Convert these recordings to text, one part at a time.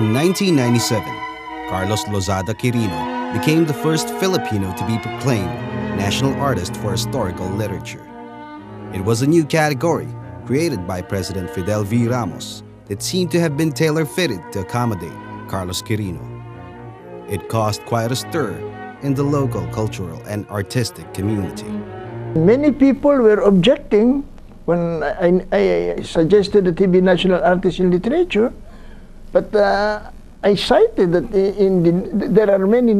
In 1997, Carlos Lozada Quirino became the first Filipino to be proclaimed National Artist for Historical Literature. It was a new category created by President Fidel V. Ramos that seemed to have been tailor-fitted to accommodate Carlos Quirino. It caused quite a stir in the local cultural and artistic community. Many people were objecting when I suggested that he be National Artist in Literature, but I cited that there are many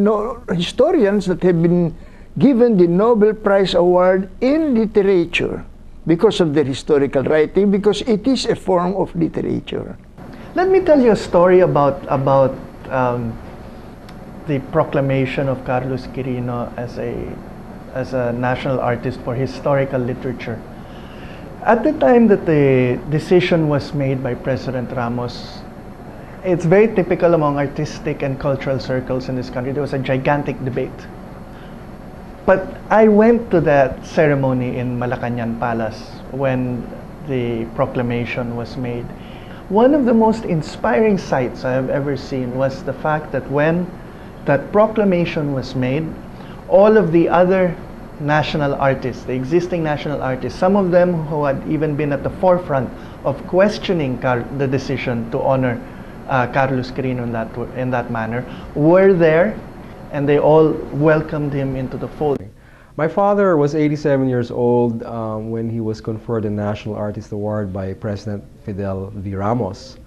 historians that have been given the Nobel Prize Award in Literature because of their historical writing, because it is a form of literature. Let me tell you a story about the proclamation of Carlos Quirino as a national artist for historical literature. At the time that the decision was made by President Ramos, it's very typical among artistic and cultural circles in this country. There was a gigantic debate. But I went to that ceremony in Malacañang Palace when the proclamation was made. One of the most inspiring sights I have ever seen was the fact that when that proclamation was made, all of the other national artists, the existing national artists, some of them who had even been at the forefront of questioning the decision to honor Carlos Quirino in that manner, were there, and they all welcomed him into the fold. My father was 87 years old when he was conferred a National Artist Award by President Fidel V. Ramos.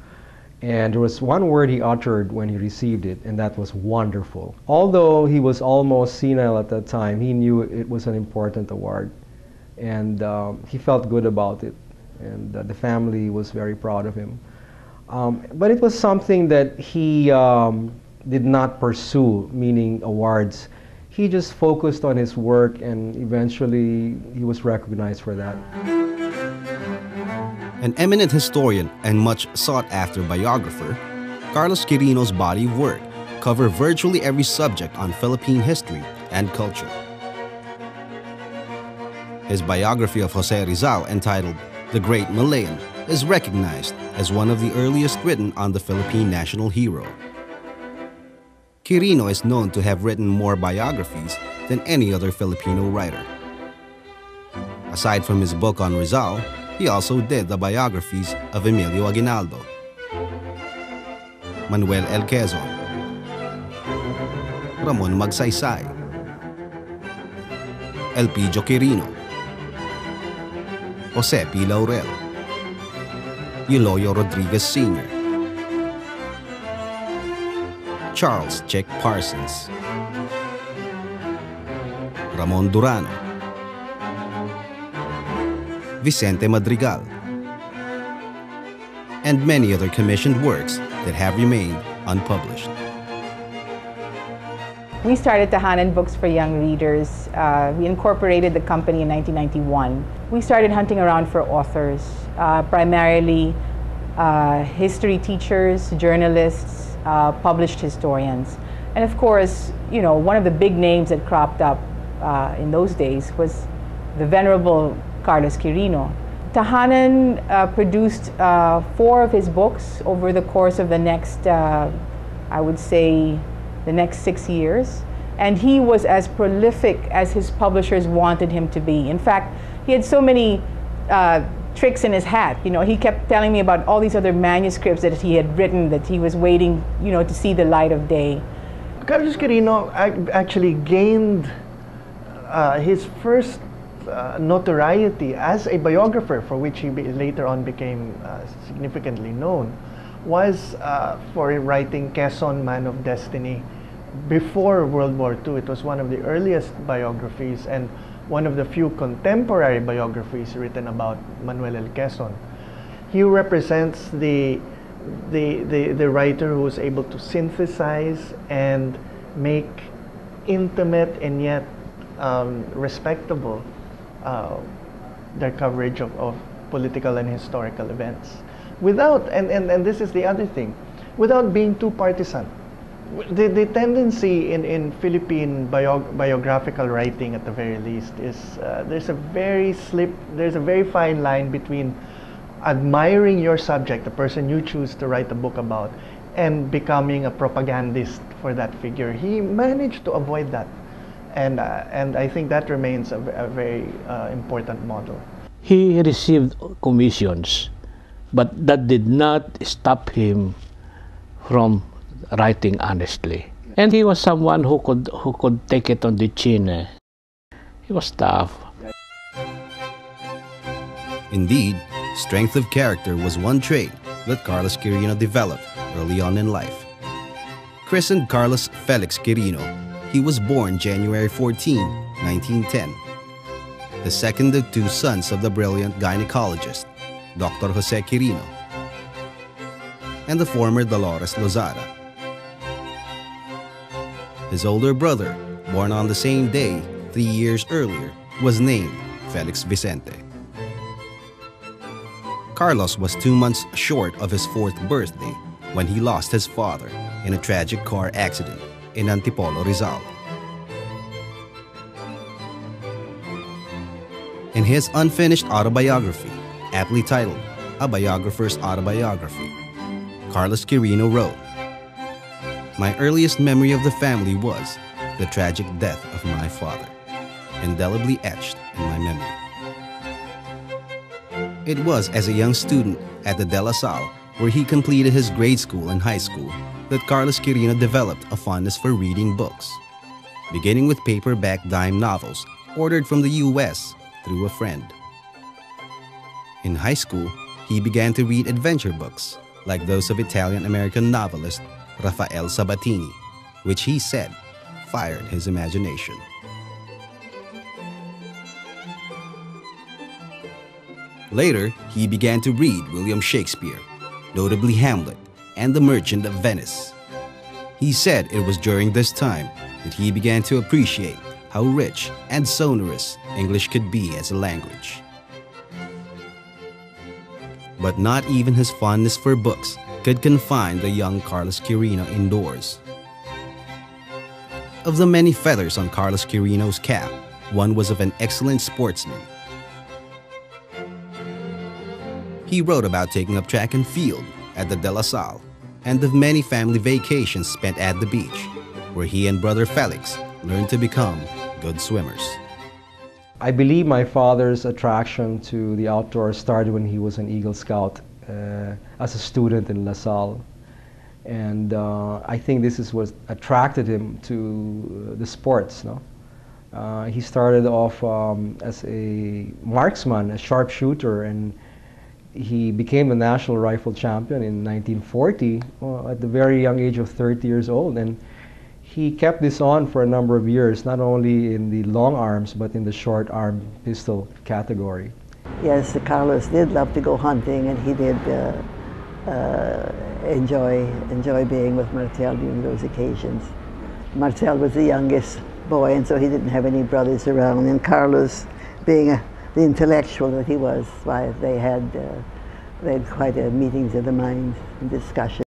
And there was one word he uttered when he received it, and that was wonderful. Although he was almost senile at that time, he knew it was an important award. And he felt good about it. And the family was very proud of him. But it was something that he did not pursue, meaning awards. He just focused on his work, and eventually he was recognized for that. An eminent historian and much sought-after biographer, Carlos Quirino's body of work covers virtually every subject on Philippine history and culture. His biography of Jose Rizal, entitled The Great Malayan, is recognized as one of the earliest written on the Philippine national hero. Quirino is known to have written more biographies than any other Filipino writer. Aside from his book on Rizal, he also did the biographies of Emilio Aguinaldo, Manuel L. Quezon, Ramon Magsaysay, Elpidio Quirino, Jose P. Laurel, Eloy Rodriguez Sr., Charles Chick Parsons, Ramon Durano, Vicente Madrigal, and many other commissioned works that have remained unpublished. We started Tahanan Books for Young Readers. We incorporated the company in 1991. We started hunting around for authors, primarily history teachers, journalists, published historians. And of course, you know, one of the big names that cropped up in those days was the venerable Carlos Quirino. Tahanan produced 4 of his books over the course of the next, I would say, the next 6 years. And he was as prolific as his publishers wanted him to be. In fact, he had so many tricks in his hat. You know, he kept telling me about all these other manuscripts that he had written that he was waiting, you know, to see the light of day. Carlos Quirino actually gained his first notoriety as a biographer, for which he later on became significantly known, was for writing Quezon, Man of Destiny. Before World War II, it was one of the earliest biographies and one of the few contemporary biographies written about Manuel L. Quezon. He represents the writer who was able to synthesize and make intimate and yet respectable their coverage of political and historical events. Without, and this is the other thing, without being too partisan. The tendency in Philippine biographical writing, at the very least, is there's a very fine line between admiring your subject, the person you choose to write a book about, and becoming a propagandist for that figure. He managed to avoid that, and I think that remains a very important model. He received commissions, but that did not stop him from writing honestly. And he was someone who could take it on the chin. He was tough. Indeed, strength of character was one trait that Carlos Quirino developed early on in life. Christened Carlos Felix Quirino, he was born January 14, 1910. The second of two sons of the brilliant gynecologist, Dr. Jose Quirino, and the former Dolores Lozada. His older brother, born on the same day 3 years earlier, was named Felix Vicente. Carlos was 2 months short of his 4th birthday when he lost his father in a tragic car accident in Antipolo, Rizal. In his unfinished autobiography, aptly titled A Biographer's Autobiography, Carlos Quirino wrote, "My earliest memory of the family was the tragic death of my father, indelibly etched in my memory. It was as a young student at the De La Salle, where he completed his grade school and high school, that Carlos Quirino developed a fondness for reading books, beginning with paperback dime novels ordered from the U.S. through a friend. In high school, he began to read adventure books, like those of Italian-American novelist Rafael Sabatini, which he said fired his imagination. Later, he began to read William Shakespeare, notably Hamlet and The Merchant of Venice. He said it was during this time that he began to appreciate how rich and sonorous English could be as a language. But not even his fondness for books could confine the young Carlos Quirino indoors. Of the many feathers on Carlos Quirino's cap, one was of an excellent sportsman. He wrote about taking up track and field at the De La Salle and of many family vacations spent at the beach, where he and brother Felix learned to become good swimmers. I believe my father's attraction to the outdoors started when he was an Eagle Scout as a student in La Salle. And I think this is what attracted him to the sports. No? He started off as a marksman, a sharpshooter, and he became a national rifle champion in 1940 at the very young age of 30 years old. And he kept this on for a number of years, not only in the long arms, but in the short arm pistol category. Yes, Carlos did love to go hunting, and he did enjoy being with Martel during those occasions. Martel was the youngest boy, and so he didn't have any brothers around. And Carlos, being the intellectual that he was, why they had quite a meetings of the minds and discussion.